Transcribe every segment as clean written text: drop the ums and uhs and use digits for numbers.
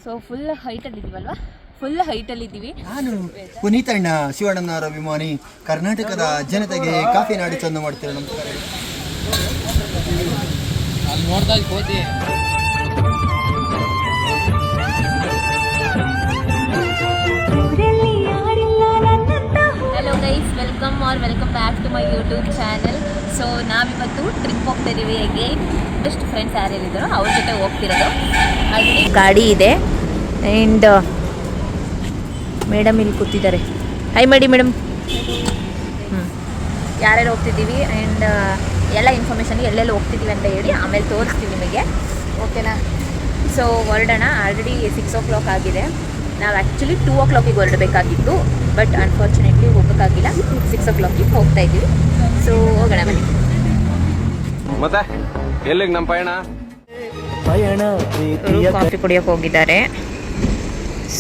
So full ಹೈಟಲ್ಲಿದ್ದೀವಲ್ವಾ, full ಹೈಟಲ್ಲಿದ್ದೀವಿ. ನಾನು ಪುನೀತಣ್ಣ ಶಿವಣ್ಣನವರ ಅಭಿಮಾನಿ, ಕರ್ನಾಟಕದ ಜನತೆಗೆ ಕಾಫಿ ನಾಡಿ ಚಂದ ಮಾಡ್ತೀರ. ನಮಸ್ಕಾರ. Hello guys, welcome back to my YouTube channel. So ನಾವಿವತ್ತು ಟ್ರಿಪ್ ಹೋಗ್ತಾ ಇದ್ದೀವಿ. ಅಗೇನ್ ಬೆಸ್ಟ್ ಫ್ರೆಂಡ್ಸ್ ಯಾರ್ಯಾರಿದ್ದಾರೋ ಅವ್ರ ಜೊತೆ ಹೋಗ್ತಿರೋದು. ಅಲ್ಲಿ ಗಾಡಿ ಇದೆ ಆ್ಯಂಡ್ ಮೇಡಮ್ ಇಲ್ಲಿ ಕೂತಿದ್ದಾರೆ. ಹೈ ಮಾಡಿ ಮೇಡಮ್. ಯಾರ್ಯಾರು ಹೋಗ್ತಿದ್ದೀವಿ ಆ್ಯಂಡ್ ಎಲ್ಲ ಇನ್ಫಾರ್ಮೇಷನ್ ಎಲ್ಲೆಲ್ಲಿ ಹೋಗ್ತಿದ್ದೀವಿ ಅಂತ ಹೇಳಿ ಆಮೇಲೆ ತೋರಿಸ್ತೀವಿ ನಿಮಗೆ, ಓಕೆನಾ? ಸೊ ಹೊರಡೋಣ. ಆಲ್ರೆಡಿ 6 o'clock ಆಗಿದೆ. ನಾವು ಆ್ಯಕ್ಚುಲಿ 2 o'clock ಹೊರಡಬೇಕಾಗಿತ್ತು, ಬಟ್ ಅನ್ಫಾರ್ಚುನೇಟ್ಲಿ ಹೋಗೋಕ್ಕಾಗಿಲ್ಲ. 6 o'clock ಹೋಗ್ತಾ ಇದ್ದೀವಿ. ಸೊ ಹೋಗೋಣ ಬನ್ನಿ. ಮತ್ತೆ ಎಲ್ಲಿಗೆ ನಮ್ಮ ಪಯಣ? ಕಾಫಿ ಕುಡಿಯೋಕೆ ಹೋಗಿದ್ದಾರೆ.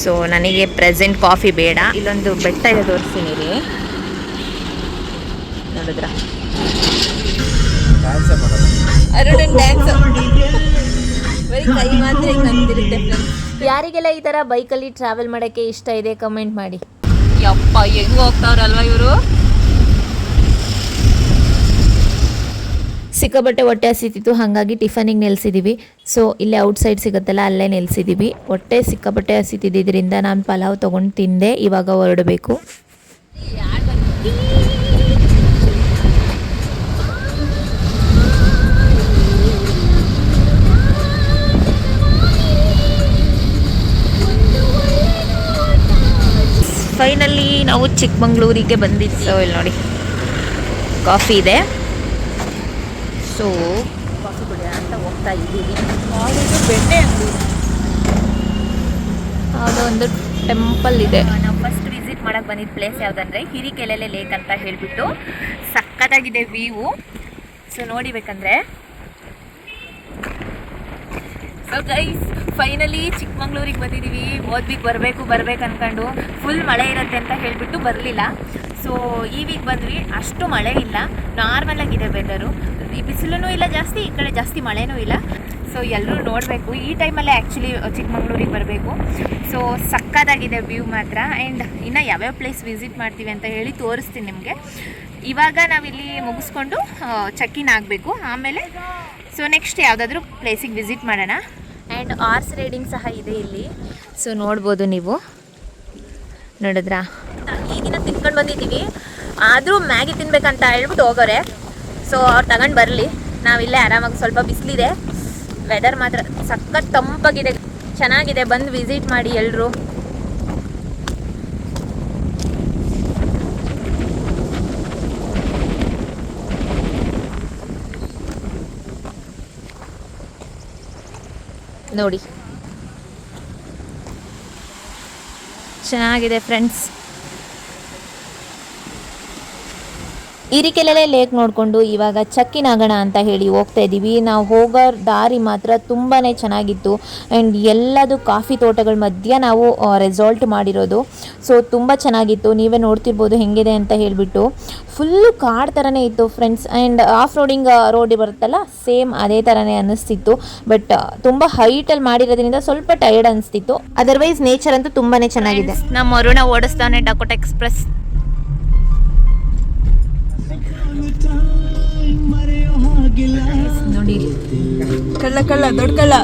ಸೊ ನನಗೆ ಪ್ರೆಸೆಂಟ್ ಕಾಫಿ ಬೇಡ. ಇಲ್ಲೊಂದು ಬೆಟ್ಟ ಇದೆ, ತೋರಿಸ್ತೀನಿ ರೀ. ನೋಡಿದ್ರ ಅರುಣನ್ ಡ್ಯಾನ್ಸ್ ಬರೀ ಕೈ ಮಾತ್ರ ಹಿಂಗೆ ಅಂತಿರುತ್ತೆ. ಯಾರಿಗೆಲ್ಲ ಈ ಥರ ಬೈಕಲ್ಲಿ ಟ್ರಾವೆಲ್ ಮಾಡೋಕ್ಕೆ ಇಷ್ಟ ಇದೆ ಕಮೆಂಟ್ ಮಾಡಿ. ಯಪ್ಪ ಹೆಂಗೆ ಹೋಗ್ತಾವ್ರಲ್ವ ಇವರು. ಸಿಕ್ಕಾಬಟ್ಟೆ ಹೊಟ್ಟೆ ಹಸಿತಿತ್ತು, ಹಾಗಾಗಿ ಟಿಫನಿಗೆ ನಿಲ್ಸಿದ್ದೀವಿ. ಸೊ ಇಲ್ಲೇ ಔಟ್ಸೈಡ್ ಸಿಗುತ್ತಲ್ಲ, ಅಲ್ಲೇ ನಿಲ್ಸಿದ್ದೀವಿ. ಹೊಟ್ಟೆ ಸಿಕ್ಕಾಬಟ್ಟೆ ಹಸಿತಿದ್ದರಿಂದ ನಾನು ಪಲಾವ್ ತೊಗೊಂಡು ತಿಂದೆ. ಇವಾಗ ಹೊರಡಬೇಕು. ಫೈನಲಿ ನಾವು ಚಿಕ್ಕಮಂಗ್ಳೂರಿಗೆ ಬಂದಿದ್ದು. ಇಲ್ಲಿ ನೋಡಿ ಕಾಫಿ ಇದೆ. ಸೊ ಕಾಫಿ ಕುಡಿಯೋಣ ಅಂತ ಹೋಗ್ತಾ ಇದ್ದೀವಿ. ಬೆಣ್ಣೆ ಅಂಗಡಿ, ಯಾವುದೋ ಒಂದು ಟೆಂಪಲ್ ಇದೆ. ನಾವು ಫಸ್ಟ್ ವಿಸಿಟ್ ಮಾಡೋಕ್ಕೆ ಬಂದಿದ್ದ ಪ್ಲೇಸ್ ಯಾವುದಂದರೆ ಹಿರಿಕೆಲೆಲೆ ಲೇಕ್ ಅಂತ ಹೇಳಿಬಿಟ್ಟು. ಸಕ್ಕತ್ತಾಗಿದೆ ವ್ಯೂ. ಸೊ ನೋಡಿಬೇಕಂದ್ರೆ. ಸೊ ಗೈಸ್, ಫೈನಲಿ ಚಿಕ್ಕಮಂಗ್ಳೂರಿಗೆ ಬಂದಿದ್ದೀವಿ. ಓದ್ಬಿಟ್ಟು ಬರ್ಬೇಕು ಅನ್ಕೊಂಡು ಫುಲ್ ಮಳೆ ಇರುತ್ತೆ ಅಂತ ಹೇಳಿಬಿಟ್ಟು ಬರಲಿಲ್ಲ. ಸೊ ಈ ವೀಕ್ ಬಂದ್ವಿ. ಅಷ್ಟು ಮಳೆ ಇಲ್ಲ, ನಾರ್ಮಲ್ ಆಗಿದೆ ವೆದರು. ಈ ಬಿಸಿಲೂ ಇಲ್ಲ ಜಾಸ್ತಿ, ಈ ಕಡೆ ಜಾಸ್ತಿ ಮಳೆನೂ ಇಲ್ಲ. ಸೊ ಎಲ್ಲರೂ ನೋಡಬೇಕು. ಈ ಟೈಮಲ್ಲೇ ಆ್ಯಕ್ಚುಲಿ ಚಿಕ್ಕಮಂಗ್ಳೂರಿಗೆ ಬರಬೇಕು. ಸೊ ಸಕ್ಕತ್ತಾಗಿದೆ ವ್ಯೂ ಮಾತ್ರ. ಆ್ಯಂಡ್ ಇನ್ನು ಯಾವ್ಯಾವ ಪ್ಲೇಸ್ ವಿಸಿಟ್ ಮಾಡ್ತೀವಿ ಅಂತ ಹೇಳಿ ತೋರಿಸ್ತೀನಿ ನಿಮಗೆ. ಇವಾಗ ನಾವಿಲ್ಲಿ ಮುಗಿಸ್ಕೊಂಡು ಚೆಕ್-ಇನ್ ಆಗಬೇಕು. ಆಮೇಲೆ ಸೊ ನೆಕ್ಸ್ಟ್ ಯಾವುದಾದ್ರೂ ಪ್ಲೇಸಿಗೆ ವಿಸಿಟ್ ಮಾಡೋಣ. ಆ್ಯಂಡ್ ಆರ್ಸ್ ರೈಡಿಂಗ್ ಸಹ ಇದೆ ಇಲ್ಲಿ. ಸೊ ನೋಡ್ಬೋದು ನೀವು. ನೋಡಿದ್ರಾ, ಈಗಿನ ತಿನ್ಕೊಂಡು ಬಂದಿದ್ದೀವಿ. ಆದರೂ ಮ್ಯಾಗಿ ತಿನ್ಬೇಕಂತ ಹೇಳ್ಬಿಟ್ಟು ಹೋಗೋರೆ. ಸೊ ಅವ್ರು ತಗೊಂಡು ಬರಲಿ, ನಾವಿಲ್ಲೇ ಆರಾಮಾಗಿ. ಸ್ವಲ್ಪ ಬಿಸಿಲಿದೆ, ವೆದರ್ ಮಾತ್ರ ಸಖತ್ ತಂಪಾಗಿದೆ, ಚೆನ್ನಾಗಿದೆ. ಬಂದು ವಿಸಿಟ್ ಮಾಡಿ ಎಲ್ಲರೂ. ನೋಡಿ ಚೆನ್ನಾಗಿದೆ ಫ್ರೆಂಡ್ಸ್. ಹಿರಿಕೆಲೆಲೆ ಲೇಕ್ ನೋಡಿಕೊಂಡು ಇವಾಗ ಚೆಕ್-ಇನ್ ಆಗೋಣ ಅಂತ ಹೇಳಿ ಹೋಗ್ತಾ ಇದ್ದೀವಿ. ನಾವು ಹೋಗೋ ದಾರಿ ಮಾತ್ರ ತುಂಬಾ ಚೆನ್ನಾಗಿತ್ತು. ಆ್ಯಂಡ್ ಎಲ್ಲದು ಕಾಫಿ ತೋಟಗಳ ಮಧ್ಯೆ ನಾವು ರೆಸಾರ್ಟ್ ಮಾಡಿರೋದು. ಸೊ ತುಂಬ ಚೆನ್ನಾಗಿತ್ತು. ನೀವೇ ನೋಡ್ತಿರ್ಬೋದು ಹೆಂಗಿದೆ ಅಂತ ಹೇಳಿಬಿಟ್ಟು. ಫುಲ್ಲು ಕಾಡು ಥರನೇ ಇತ್ತು friends. And off roading road ಬರುತ್ತಲ್ಲ, ಸೇಮ್ ಅದೇ ಥರನೇ ಅನ್ನಿಸ್ತಿತ್ತು. ಬಟ್ ತುಂಬ ಹೈಟಲ್ಲಿ ಮಾಡಿರೋದ್ರಿಂದ ಸ್ವಲ್ಪ ಟಯರ್ಡ್ ಅನಿಸ್ತಿತ್ತು. ಅದರ್ವೈಸ್ ನೇಚರ್ ಅಂತೂ ತುಂಬಾ ಚೆನ್ನಾಗಿದೆ. ನಮ್ಮ ಅರುಣ ಓಡಿಸ್ತಾನೆ ಡಕೋಟಾ ಎಕ್ಸ್ಪ್ರೆಸ್. ನೋಡಿ, ಕಳ್ಳ ದೊಡ್ಡ ಕಳ್ಳ.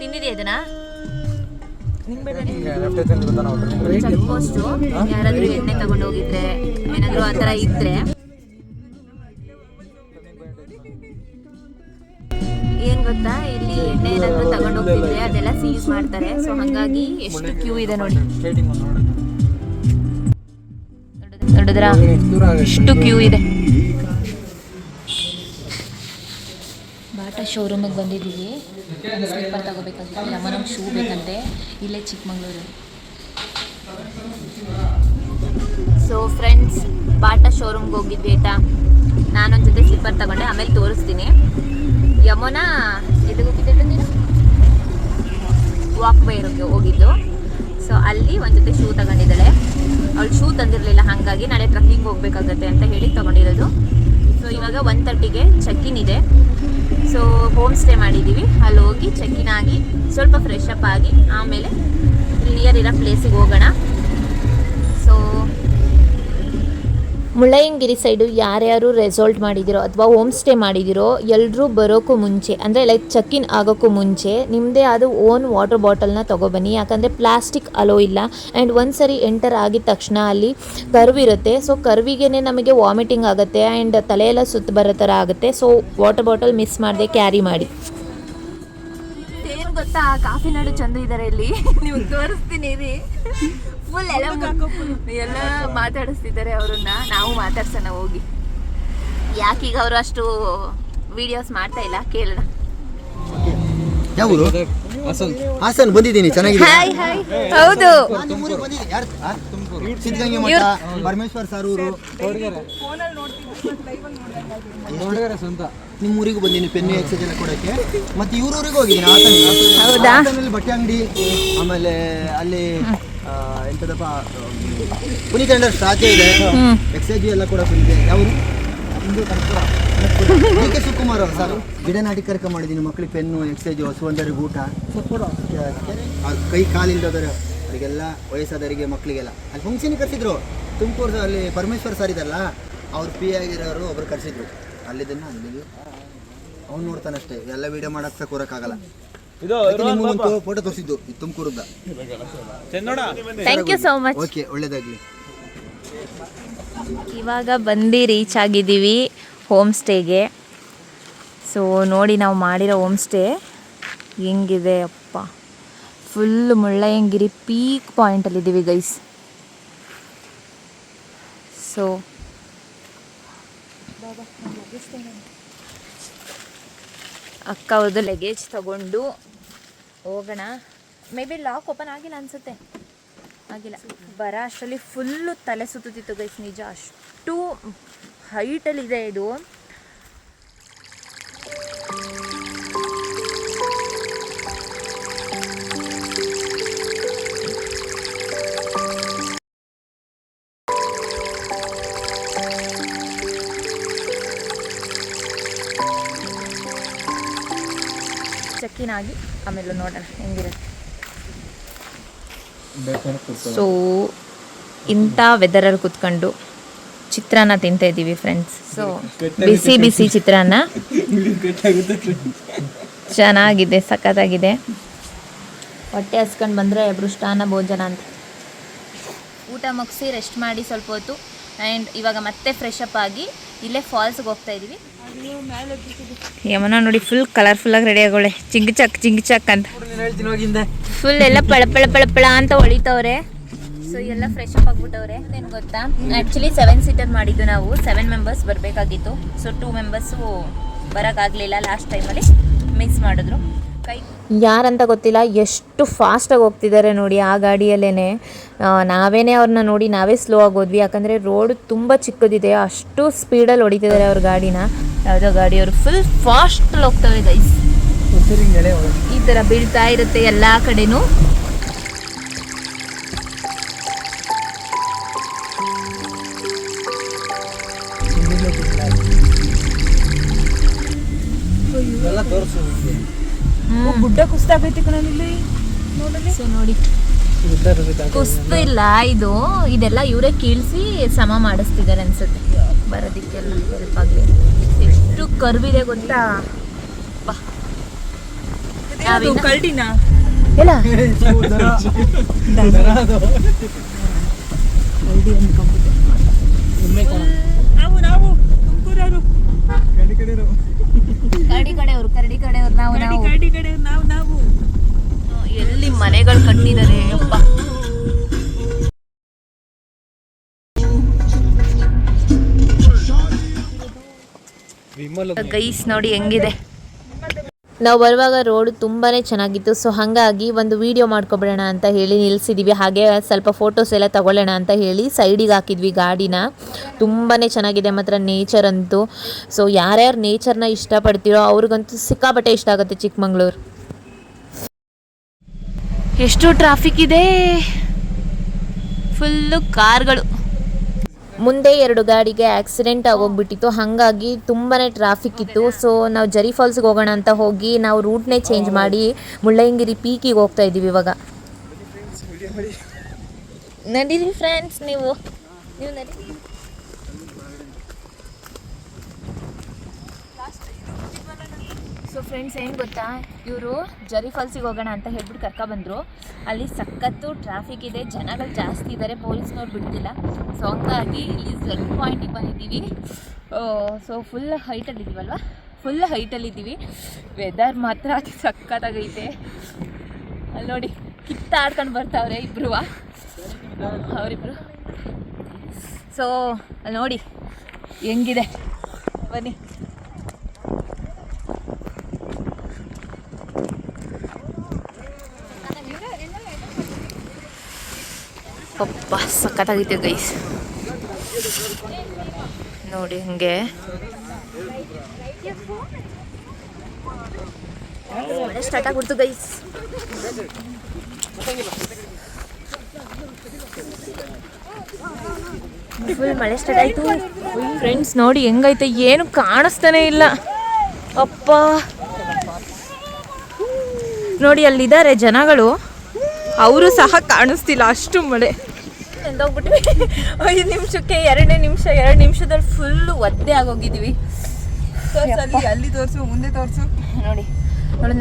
ತಿಂದಿದೆ ಇದನ್ನ. ಚೆಕ್ ಪೋಸ್ಟ್ ಯಾರಾದ್ರೂ ಎಣ್ಣೆ ತಗೊಂಡು ಹೋಗಿದ್ರೆ, ಏನಾದ್ರು ಆ ಥರ ಇದ್ರೆ ಏನ್ ಗೊತ್ತಾ, ಇಲ್ಲಿ ಎಣ್ಣೆ ಏನಾದ್ರು ತಗೊಂಡು ಹೋಗ್ತಿದ್ರೆ ಅದೆಲ್ಲ ಸೀಸ್ ಮಾಡ್ತಾರೆ. ಸೊ ಹಾಗಾಗಿ ಎಷ್ಟು ಕ್ಯೂ ಇದೆ ನೋಡಿ. ನೋಡಿದ್ರಾ, ಎಷ್ಟು ಕ್ಯೂ ಇದೆ. ಬಾಟಾ ಶೋರೂಮಿಗೆ ಬಂದಿದ್ದೀವಿ. ಸ್ಲಿಪ್ಪರ್ ತಗೋಬೇಕಾಗಿತ್ತು. ಯಮನಂಗೆ ಶೂ ಬೇಕಂತೆ, ಇಲ್ಲೇ ಚಿಕ್ಕಮಂಗ್ಳೂರು. ಸೊ ಫ್ರೆಂಡ್ಸ್, ಬಾಟಾ ಶೋರೂಮ್ಗೆ ಹೋಗಿದ್ವಿ ಆಯಿತಾ. ನಾನೊಂದು ಜೊತೆ ಸ್ಲಿಪ್ಪರ್ ತಗೊಂಡೆ, ಆಮೇಲೆ ತೋರಿಸ್ತೀನಿ. ಯಮುನ ಎಲ್ಲಿಗೆ ಹೋಗಿದ್ದೆ ನೀನು? ವಾಕ್ ವೇ ಇರೋಕ್ಕೆ ಹೋಗಿದ್ದು. ಸೊ ಅಲ್ಲಿ ಒಂದು ಜೊತೆ ಶೂ ತಗೊಂಡಿದ್ದಾಳೆ. ಅವಳು ಶೂ ತಂದಿರಲಿಲ್ಲ, ಹಾಗಾಗಿ ನಾಳೆ ಟ್ರಕ್ಕಿಂಗ್ ಹೋಗಬೇಕಾಗತ್ತೆ ಅಂತ ಹೇಳಿ ತೊಗೊಂಡಿರೋದು. ಸೊ ಇವಾಗ 1:30ಗೆ ಚೆಕ್-ಇನ್ ಇದೆ. ಸೊ ಹೋಮ್ ಸ್ಟೇ ಮಾಡಿದ್ದೀವಿ. ಅಲ್ಲಿ ಹೋಗಿ ಚೆಕ್ ಇನ್ ಆಗಿ ಸ್ವಲ್ಪ ಫ್ರೆಶ್ ಅಪ್ ಆಗಿ ಆಮೇಲೆ ನಿಯರ್ ಇರೋ ಪ್ಲೇಸಿಗೆ ಹೋಗೋಣ. ಸೊ ಮುಳ್ಳಯ್ಯನಗಿರಿ ಸೈಡು ಯಾರ್ಯಾರು ರೆಸಾರ್ಟ್ ಮಾಡಿದಿರೋ ಅಥವಾ ಹೋಮ್ ಸ್ಟೇ ಮಾಡಿದಿರೋ ಎಲ್ಲರೂ ಬರೋಕ್ಕೂ ಮುಂಚೆ ಅಂದರೆ ಲೈಕ್ ಚೆಕ್ ಇನ್ ಆಗೋಕ್ಕೂ ಮುಂಚೆ ನಿಮ್ಮದೇ ಆದ ಓನ್ ವಾಟರ್ ಬಾಟಲ್ನ ತೊಗೊಬನ್ನಿ. ಯಾಕಂದರೆ ಪ್ಲಾಸ್ಟಿಕ್ ಅಲೋ ಇಲ್ಲ. ಆ್ಯಂಡ್ ಒಂದು ಸರಿ ಎಂಟರ್ ಆಗಿದ ತಕ್ಷಣ ಅಲ್ಲಿ ಕರ್ವ್ ಇರುತ್ತೆ. ಸೊ ಕರ್ವಿಗೆ ನಮಗೆ ವಾಮಿಟಿಂಗ್ ಆಗುತ್ತೆ ಆ್ಯಂಡ್ ತಲೆಯೆಲ್ಲ ಸುತ್ತ ಬರೋ ಥರ ಆಗುತ್ತೆ. ಸೊ ವಾಟರ್ ಬಾಟಲ್ ಮಿಸ್ ಮಾಡದೆ ಕ್ಯಾರಿ ಮಾಡಿ. ಏನು ಗೊತ್ತಾ, ಕಾಫಿ ನಾಡು ಚಂದ ಇದ್ದಾರೆ ಇಲ್ಲಿ. ನೀವು ತೋರಿಸ್ತೀನಿ ರೀ. ಫುಲ್ ಎಲ್ಲ ಮಾತಾಡಿಸ್ತಿದ್ದಾರೆ ಅವ್ರನ್ನ. ನಾವು ಮಾತಾಡ್ಸೋಣ ಹೋಗಿ. ಯಾಕೀಗ ಅವರು ಅಷ್ಟು ವಿಡಿಯೋಸ್ ಮಾಡ್ತಾ ಇಲ್ಲ, ಕೇಳೋಣ. ಯಾವ ಊರು? ಹಾಸನ್ ಬಂದಿದ್ದೀನಿ. ಚೆನ್ನಾಗಿದೆ. Hi hi. ಹೌದು, ಸಿದ್ಧಗಂಗೆ ಮಠ, ಪರಮೇಶ್ವರ್ ಸರ್ ಊರು. ನಿಮ್ಮ ಊರಿಗೂ ಬಂದೀನಿ ಪೆನ್ನು ಎಕ್ಸೈಸ್ ಎಲ್ಲ ಕೊಡೋಕ್ಕೆ. ಮತ್ತೆ ಇವ್ರ ಊರಿಗೂ ಹೋಗಿದ್ದೀನಿ. ಹಾಸನಲ್ಲಿ ಬಟ್ಟೆ ಅಂಗಡಿ, ಆಮೇಲೆ ಅಲ್ಲಿ ಎಂತದಪ್ಪ ಪುನೀತ್ ಅಂಡರ್ ಸ್ಟಾಚ್ಯೂ ಇದೆ, ಎಕ್ಸೈಜ್ ಎಲ್ಲ ಕೂಡ ಬಂದಿದೆ. ಯಾವುದು ಕೆ ಸುಕುಮಾರ್ ಸರ್ ಗಿಡ ನಾಟಿ ಕರ್ಕ ಮಾಡಿದ್ದೀನಿ. ಮಕ್ಕಳಿಗೆ ಪೆನ್ನು ಎಕ್ಸೈಜ್, ಹಸುವಂದರಿಗೆ ಊಟ, ಕೈ ಕಾಲಿಲ್ಲದವರು ಅವರಿಗೆಲ್ಲ, ವಯಸ್ಸಾದವರಿಗೆ, ಮಕ್ಕಳಿಗೆಲ್ಲ ಅಲ್ಲಿ ಫಂಕ್ಷನ್ ಕರೆಸಿದ್ರು. ತುಮಕೂರು ಅಲ್ಲಿ ಪರಮೇಶ್ವರ್ ಸರ್ ಇದಲ್ಲ, ಅವ್ರು ಪಿ ಆಗಿರೋರು ಒಬ್ರು ಕರೆಸಿದ್ರು. ಅಲ್ಲಿದ್ದನ್ನು ಅಲ್ಲಿಗೆ ಅವ್ನು ನೋಡ್ತಾನಷ್ಟೇ, ಎಲ್ಲ ವೀಡಿಯೋ ಮಾಡಕ್ಕೆ ಕೂರಕ್ಕಾಗಲ್ಲ. ಫೋಟೋ ತೋರಿಸಿದ್ದು ತುಮಕೂರದ. Thank you so much. Okay, ಒಳ್ಳೇದಾಗಲಿ. ಇವಾಗ ಬಂದು ರೀಚ್ ಆಗಿದ್ದೀವಿ ಹೋಮ್ ಸ್ಟೇಗೆ. ಸೊ ನೋಡಿ, ನಾವು ಮಾಡಿರೋ ಹೋಮ್ ಸ್ಟೇ ಹೆಂಗಿದೆ ಅಪ್ಪ. ಫುಲ್ ಮುಳ್ಳಯ್ಯನಗಿರಿ ಪೀಕ್ ಪಾಯಿಂಟಲ್ಲಿದ್ದೀವಿ ಗೈಸ್. ಸೊ ಅಕ್ಕ ಅವ್ರದ್ದು ಲಗೇಜ್ ತಗೊಂಡು ಹೋಗೋಣ. ಮೇ ಬಿ ಲಾಕ್ ಓಪನ್ ಆಗಿಲ್ಲ ಅನಿಸುತ್ತೆ, ಆಗಿಲ್ಲ. ಬರೋ ಅಷ್ಟರಲ್ಲಿ ಫುಲ್ಲು ತಲೆ ಸುತ್ತಿತ್ತು ಗೈಸ್, ನಿಜ. ಅಷ್ಟು ಹೈಟಲ್ಲಿದೆ ಇದು. ಚೆಕ್ ಇನ್ ಆಗಿ ಆಮೇಲೆ ನೋಡೋಣ ಹೆಂಗಿರುತ್ತೆ. ಸೊ ಇಂಥ ವೆದರಲ್ಲಿ ಕುತ್ಕೊಂಡು ಚಿತ್ರಾನ್ನ ತಿಂತಾ ಇದ್ದೀವಿ ಫ್ರೆಂಡ್ಸ್. ಸೊ ಬಿಸಿ ಬಿಸಿ ಚಿತ್ರಾನ್ನ ಚೆನ್ನಾಗಿದೆ, ಸಖತ್ತಾಗಿದೆ. ಹೊಟ್ಟೆ ಹಸ್ಕೊಂಡು ಬಂದರೆ ಬೃಷ್ಟಾನ್ನ ಭೋಜನ ಅಂತ. ಊಟ ಮುಗಿಸಿ ರೆಸ್ಟ್ ಮಾಡಿ ಸ್ವಲ್ಪ ಹೊತ್ತು. ಆ್ಯಂಡ್ ಇವಾಗ ಮತ್ತೆ ಫ್ರೆಶ್ ಅಪ್ ಆಗಿ ಇಲ್ಲೇ ಫಾಲ್ಸ್ಗೆ ಹೋಗ್ತಾ ಇದ್ದೀವಿ. ಯಮನ ನೋಡಿ ಫುಲ್ ಕಲರ್ಫುಲ್ಲಾಗಿ ರೆಡಿ ಆಗೋಳೆ, ಚಿಂಗ್ ಚಕ್ ಅಂತ. ಫುಲ್ ಎಲ್ಲ ಪಳ ಅಂತ ಹೊಳಿತವ್ರೆ. ಸೊ ಎಲ್ಲ ಫ್ರೆಶ್ ಅಪ್ ಆಗ್ಬಿಟ್ಟವ್ರೆ. ಏನು ಗೊತ್ತಾ, ಆ್ಯಕ್ಚುಲಿ 7 ಸೀಟರ್ ಮಾಡಿದ್ದು ನಾವು. 7 ಮೆಂಬರ್ಸ್ ಬರಬೇಕಾಗಿತ್ತು. ಸೊ 2 ಮೆಂಬರ್ಸು ಬರೋಕ್ಕಾಗಲಿಲ್ಲ. ಲಾಸ್ಟ್ ಟೈಮಲ್ಲಿ ಮಿಸ್ ಮಾಡಿದ್ರು. ಯಾರಂತ ಗೊತ್ತಿಲ್ಲ, ಎಷ್ಟು ಫಾಸ್ಟಾಗಿ ಹೋಗ್ತಿದ್ದಾರೆ ನೋಡಿ ಆ ಗಾಡಿಯಲ್ಲೇ. ನಾವೇನೇ ಅವ್ರನ್ನ ನೋಡಿ ನಾವೇ ಸ್ಲೋ ಆಗೋದ್ವಿ. ಯಾಕಂದರೆ ರೋಡ್ ತುಂಬ ಚಿಕ್ಕದಿದೆ, ಅಷ್ಟು ಸ್ಪೀಡಲ್ಲಿ ಹೊಡಿತಿದ್ದಾರೆ ಅವ್ರ ಗಾಡಿನ. ಯಾವುದೋ ಗಾಡಿಯವರು ಫುಲ್ ಫಾಸ್ಟಲ್ಲಿ ಹೋಗ್ತವೆ ಗೈಸ್. ಈ ಥರ ಬೀಳ್ತಾ ಇರುತ್ತೆ ಎಲ್ಲ ಕಡೆನೂ. ಗುಡ್ಡ ಕುಸ್ತಾಗೈತಿ ಕಣಲ್ಲಿ. ಸೊ ನೋಡಿ, ಕುಸ್ತಿಲ್ಲ ಇದು, ಇದೆಲ್ಲ ಇವರೇ ಕೀಳ್ಸಿ ಸಮ ಮಾಡಿಸ್ತಿದ್ದಾರೆ ಅನ್ಸುತ್ತೆ ಬರೋದಕ್ಕೆಲ್ಲ ಹೆಲ್ಪ್ ಆಗಲಿ. ಎಷ್ಟು ಕರ್ವಿದೆ ಗೊತ್ತಾ. ಕಲ್ಟಿನ ಎಲ್ಲ ನಾವು ತುಮಕೂರವರು, ಕರಡಿ ಕಡೆಯವರು ನಾವು ಗಾಡಿ ಕಡೆ ನಾವು ಎಲ್ಲಿ ಮನೆಗಳು ಕಟ್ಟಿದ್ದಾರೆ ಅಪ್ಪ. ಗೈಸ್ ನೋಡಿ ಹೆಂಗಿದೆ. ನಾವು ಬರುವಾಗ ರೋಡ್ ತುಂಬಾ ಚೆನ್ನಾಗಿತ್ತು. ಸೊ ಹಾಗಾಗಿ ಒಂದು ವೀಡಿಯೋ ಮಾಡ್ಕೊಬಿಡೋಣ ಅಂತ ಹೇಳಿ ನಿಲ್ಲಿಸಿದ್ವಿ. ಹಾಗೆ ಸ್ವಲ್ಪ ಫೋಟೋಸ್ ಎಲ್ಲ ತಗೊಳ್ಳೋಣ ಅಂತ ಹೇಳಿ ಸೈಡಿಗೆ ಹಾಕಿದ್ವಿ ಗಾಡಿನ. ತುಂಬಾ ಚೆನ್ನಾಗಿದೆ ಮಾತ್ರ ನೇಚರ್ ಅಂತೂ. ಸೊ ಯಾರ್ಯಾರು ನೇಚರ್ನ ಇಷ್ಟಪಡ್ತೀರೋ ಅವ್ರಿಗಂತೂ ಸಿಕ್ಕಾಪಟ್ಟೆ ಇಷ್ಟ ಆಗುತ್ತೆ ಚಿಕ್ಕಮಂಗ್ಳೂರು. ಎಷ್ಟು ಟ್ರಾಫಿಕ್ ಇದೆ, ಫುಲ್ಲು ಕಾರ್ಗಳು. ಮುಂದೆ 2 ಗಾಡಿಗೆ ಆಕ್ಸಿಡೆಂಟ್ ಆಗೋಗ್ಬಿಟ್ಟಿತ್ತು, ಹಾಗಾಗಿ ತುಂಬಾ ಟ್ರಾಫಿಕ್ ಇತ್ತು. ಸೊ ನಾವು ಜರಿ ಫಾಲ್ಸ್ಗೆ ಹೋಗೋಣ ಅಂತ ಹೋಗಿ ನಾವು ರೂಟ್ನೇ ಚೇಂಜ್ ಮಾಡಿ ಮುಳ್ಳಯ್ಯನಗಿರಿ ಪೀಕಿಗೆ ಹೋಗ್ತಾ ಇದ್ದೀವಿ ಇವಾಗ. ನಡೀರಿ ಫ್ರೆಂಡ್ಸ್, ನೀವು ನಡೀರಿ. ಸೊ ಫ್ರೆಂಡ್ಸ್ ಏನು ಗೊತ್ತಾ, ಇವರು ಜರಿ ಫಾಲ್ಸಿಗೆ ಹೋಗೋಣ ಅಂತ ಹೇಳ್ಬಿಟ್ಟು ಕರ್ಕೊಬಂದರು. ಅಲ್ಲಿ ಸಖತ್ತು ಟ್ರಾಫಿಕ್ ಇದೆ, ಜನಗಳು ಜಾಸ್ತಿ ಇದ್ದಾರೆ, ಪೊಲೀಸ್ನವ್ರು ಬಿಡ್ತಿಲ್ಲ. ಸೊ ಹಂಗಾಗಿ ಇಲ್ಲಿ ಝೆಡ್ ಪಾಯಿಂಟಿಗೆ ಬಂದಿದ್ದೀವಿ. ಸೊ ಫುಲ್ ಹೈಟಲ್ಲಿದ್ದೀವಲ್ವ, ಫುಲ್ ಹೈಟಲ್ಲಿದ್ದೀವಿ. ವೆದರ್ ಮಾತ್ರ ಸಖತ್ತಾಗೈತೆ. ಅಲ್ಲಿ ನೋಡಿ ಕಿತ್ತಾಡ್ಕೊಂಡು ಬರ್ತಾವ್ರೆ ಇಬ್ಬರು, ಅವರಿಬ್ರು. ಸೊ ಅಲ್ಲಿ ನೋಡಿ ಹೆಂಗಿದೆ, ಬನ್ನಿ. ಅಪ್ಪ ಸಖತ್ತಾಗೈತೆ ಗೈಸ್, ನೋಡಿ ಹಂಗೆ ಸ್ಟಾರ್ಟ್ ಆಗ್ಬಿಡ್ತು ಗೈಸ್. ಫುಲ್ ಮಳೆ ಸ್ಟಾರ್ಟ್ ಆಯಿತು ಫ್ರೆಂಡ್ಸ್. ನೋಡಿ ಹೆಂಗೈತೆ, ಏನು ಕಾಣಿಸ್ತಾನೆ ಇಲ್ಲ. ಅಪ್ಪ ನೋಡಿ ಅಲ್ಲಿದ್ದಾರೆ ಜನಗಳು, ಅವರು ಸಹ ಕಾಣಿಸ್ತಿಲ್ಲ, ಅಷ್ಟು ಮಳೆ. ಎಂದೋಗ್ಬಿಟ್ವಿ 5 ನಿಮಿಷಕ್ಕೆ 2 ನಿಮಿಷದಲ್ಲಿ ಫುಲ್ಲು ಒದ್ದೆ ಆಗೋಗಿದ್ದೀವಿ. ಅಲ್ಲಿ ತೋರಿಸು, ಮುಂದೆ ತೋರಿಸು. ನೋಡಿ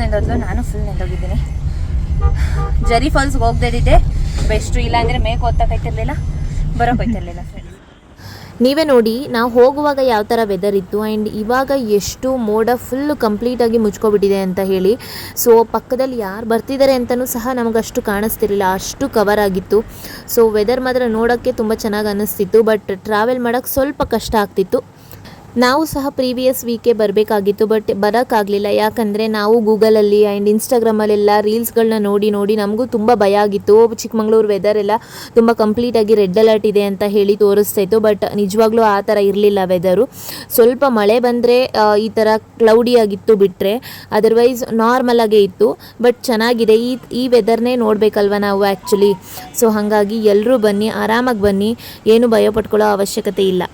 ನೆಂದೋದ್ಲು, ನಾನು ಫುಲ್ ನೆಂದೋಗಿದ್ದೀನಿ. ಜರಿ ಫಾಲ್ಸ್ಗೆ ಹೋಗ್ದಿದ್ದೆ ಬೆಸ್ಟು, ಇಲ್ಲಾಂದರೆ ಮೇಕ್ ಓದ್ತಕ್ಕೈತಿರ್ಲಿಲ್ಲ, ಬರೋಕ್ಕೋಯ್ತಿರ್ಲಿಲ್ಲ ಫ್ರೆಂಡ್ಸ್. ನೀವೇ ನೋಡಿ ನಾವು ಹೋಗುವಾಗ ಯಾವ ಥರ ವೆದರ್ ಇತ್ತು ಆ್ಯಂಡ್ ಇವಾಗ ಎಷ್ಟು ಮೋಡ ಫುಲ್ಲು ಕಂಪ್ಲೀಟಾಗಿ ಮುಚ್ಕೊಬಿಟ್ಟಿದೆ ಅಂತ ಹೇಳಿ. ಸೊ ಪಕ್ಕದಲ್ಲಿ ಯಾರು ಬರ್ತಿದ್ದಾರೆ ಅಂತಲೂ ಸಹ ನಮಗಷ್ಟು ಕಾಣಿಸ್ತಿರಲಿಲ್ಲ, ಅಷ್ಟು ಕವರ್ ಆಗಿತ್ತು. ಸೊ ವೆದರ್ ಮಾತ್ರ ನೋಡೋಕ್ಕೆ ತುಂಬ ಚೆನ್ನಾಗಿ ಅನ್ನಿಸ್ತಿತ್ತು, ಬಟ್ ಟ್ರಾವೆಲ್ ಮಾಡೋಕ್ಕೆ ಸ್ವಲ್ಪ ಕಷ್ಟ ಆಗ್ತಿತ್ತು. ನಾವು ಸಹ ಪ್ರೀವಿಯಸ್ ವೀಕೆ ಬರಬೇಕಾಗಿತ್ತು, ಬಟ್ ಬರೋಕ್ಕಾಗಲಿಲ್ಲ. ಯಾಕಂದರೆ ನಾವು ಗೂಗಲಲ್ಲಿ ಆ್ಯಂಡ್ ಇನ್ಸ್ಟಾಗ್ರಾಮಲ್ಲೆಲ್ಲ ರೀಲ್ಸ್ಗಳನ್ನ ನೋಡಿ ನಮಗೂ ತುಂಬ ಭಯ ಆಗಿತ್ತು. ಚಿಕ್ಕಮಂಗ್ಳೂರು ವೆದರ್ ಎಲ್ಲ ತುಂಬ ಕಂಪ್ಲೀಟಾಗಿ ರೆಡ್ ಅಲರ್ಟ್ ಇದೆ ಅಂತ ಹೇಳಿ ತೋರಿಸ್ತಾಯಿತ್ತು, ಬಟ್ ನಿಜವಾಗ್ಲೂ ಆ ಥರ ಇರಲಿಲ್ಲ ವೆದರು. ಸ್ವಲ್ಪ ಮಳೆ ಬಂದರೆ ಈ ಥರ ಕ್ಲೌಡಿ ಆಗಿತ್ತು ಬಿಟ್ಟರೆ, ಅದರ್ವೈಸ್ ನಾರ್ಮಲಾಗೇ ಇತ್ತು. ಬಟ್ ಚೆನ್ನಾಗಿದೆ, ಈ ವೆದರ್ನೇ ನೋಡಬೇಕಲ್ವ ನಾವು ಆ್ಯಕ್ಚುಲಿ. ಸೊ ಹಾಗಾಗಿ ಎಲ್ಲರೂ ಬನ್ನಿ, ಆರಾಮಾಗಿ ಬನ್ನಿ, ಏನು ಭಯ ಪಟ್ಕೊಳ್ಳೋ ಅವಶ್ಯಕತೆ ಇಲ್ಲ.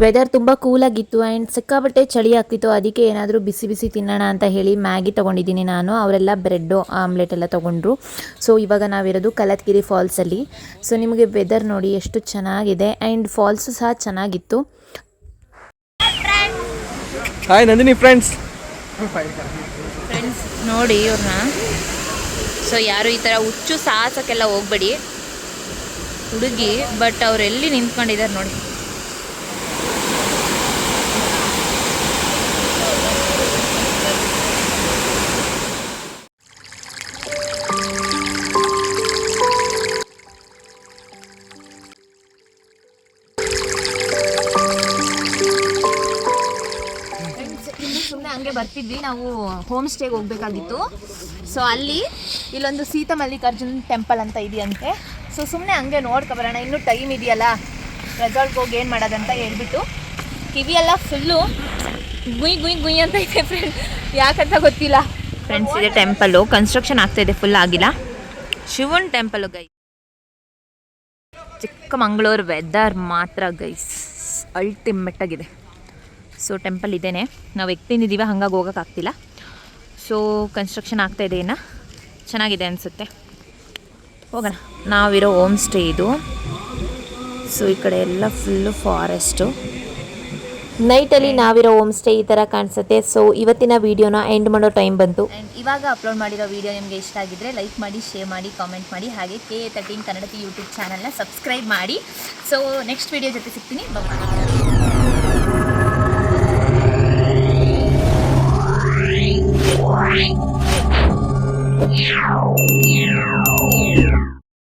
ವೆದರ್ ತುಂಬ ಕೂಲಾಗಿತ್ತು ಆ್ಯಂಡ್ ಸಿಕ್ಕಾಪಟ್ಟೆ ಚಳಿ ಆಗ್ತಿತ್ತು. ಅದಕ್ಕೆ ಏನಾದರೂ ಬಿಸಿ ತಿನ್ನೋಣ ಅಂತ ಹೇಳಿ ಮ್ಯಾಗಿ ತೊಗೊಂಡಿದ್ದೀನಿ ನಾನು. ಅವರೆಲ್ಲ ಬ್ರೆಡ್ಡು ಆಮ್ಲೆಟ್ ಎಲ್ಲ ತೊಗೊಂಡ್ರು. ಸೊ ಇವಾಗ ನಾವಿರೋದು ಕಲತ್ಗಿರಿ ಫಾಲ್ಸಲ್ಲಿ. ಸೊ ನಿಮಗೆ ವೆದರ್ ನೋಡಿ ಎಷ್ಟು ಚೆನ್ನಾಗಿದೆ ಆ್ಯಂಡ್ ಫಾಲ್ಸು ಸಹ ಚೆನ್ನಾಗಿತ್ತು. ಹಾಯ್ ನಂದಿನಿ ಫ್ರೆಂಡ್ಸ್ ನೋಡಿ ಇವ್ರನ್ನ. ಸೊ ಯಾರು ಈ ಥರ ಹುಚ್ಚು ಸಾಹಸಕ್ಕೆಲ್ಲ ಹೋಗ್ಬೇಡಿ ಹುಡುಗಿ, ಬಟ್ ಅವರೆಲ್ಲಿ ನಿಂತ್ಕೊಂಡಿದ್ದಾರೆ ನೋಡಿ. ಸುಮ್ಮನೆ ಹಂಗೆ ಬರ್ತಿದ್ವಿ, ನಾವು ಹೋಮ್ ಸ್ಟೇಗೆ ಹೋಗ್ಬೇಕಾಗಿತ್ತು. ಸೊ ಇಲ್ಲೊಂದು ಸೀತಾ ಮಲ್ಲಿಕಾರ್ಜುನ್ ಟೆಂಪಲ್ ಅಂತ ಇದೆಯಂತೆ. ಸೊ ಸುಮ್ಮನೆ ಹಂಗೆ ನೋಡ್ಕೊಬರೋಣ, ಇನ್ನೂ ಟೈಮ್ ಇದೆಯಲ್ಲ, ರೆಸಾರ್ಟ್ಗೆ ಹೋಗಿ ಏನು ಮಾಡೋದಂತ ಹೇಳ್ಬಿಟ್ಟು. ಕಿವಿಯೆಲ್ಲ ಫುಲ್ಲು ಗುಯ್ ಅಂತ ಇದೆ ಫ್ರೆಂಡ್, ಯಾಕಂತ ಗೊತ್ತಿಲ್ಲ ಫ್ರೆಂಡ್ಸ್. ಇದೆ ಟೆಂಪಲ್ಲು, ಕನ್ಸ್ಟ್ರಕ್ಷನ್ ಆಗ್ತಾಯಿದೆ, ಫುಲ್ ಆಗಿಲ್ಲ. ಶಿವನ್ ಟೆಂಪಲ್ಲು ಗೈ. ಚಿಕ್ಕಮಂಗ್ಳೂರು ವೆದರ್ ಮಾತ್ರ ಗೈಸ್ ಅಲ್ಟಿಮೇಟ್ ಆಗಿದೆ. ಸೊ ಟೆಂಪಲ್ ಇದೇನೆ, ನಾವು ಎಕ್ತಿದ್ದೀವಿ ಹಂಗಾಗಿ ಹೋಗೋಕ್ಕಾಗ್ತಿಲ್ಲ. ಸೊ ಕನ್ಸ್ಟ್ರಕ್ಷನ್ ಆಗ್ತಾಯಿದೆ, ಇನ್ನು ಚೆನ್ನಾಗಿದೆ ಅನಿಸುತ್ತೆ. ಹೋಗೋಣ. ನಾವಿರೋ ಹೋಮ್ ಸ್ಟೇ ಇದು. ಸೊ ಈ ಕಡೆ ಎಲ್ಲ ಫುಲ್ಲು ಫಾರೆಸ್ಟು. ನೈಟಲ್ಲಿ ನಾವಿರೋ ಹೋಮ್ ಸ್ಟೇ ಈ ಥರ ಕಾಣಿಸುತ್ತೆ. ಸೊ ಇವತ್ತಿನ ವೀಡಿಯೋನ ಎಂಡ್ ಮಾಡೋ ಟೈಮ್ ಬಂತು. ಆ್ಯಂಡ್ ಇವಾಗ ಅಪ್ಲೋಡ್ ಮಾಡಿರೋ ವೀಡಿಯೋ ನಿಮಗೆ ಇಷ್ಟ ಆಗಿದ್ದರೆ ಲೈಕ್ ಮಾಡಿ, ಶೇರ್ ಮಾಡಿ, ಕಾಮೆಂಟ್ ಮಾಡಿ, ಹಾಗೆ KA13 ಕನ್ನಡತಿ ಯೂಟ್ಯೂಬ್ ಚಾನಲ್ನ ಸಬ್ಸ್ಕ್ರೈಬ್ ಮಾಡಿ. ಸೊ ನೆಕ್ಸ್ಟ್ ವೀಡಿಯೋ ಜೊತೆ ಸಿಗ್ತೀನಿ. ಬಾಯ್.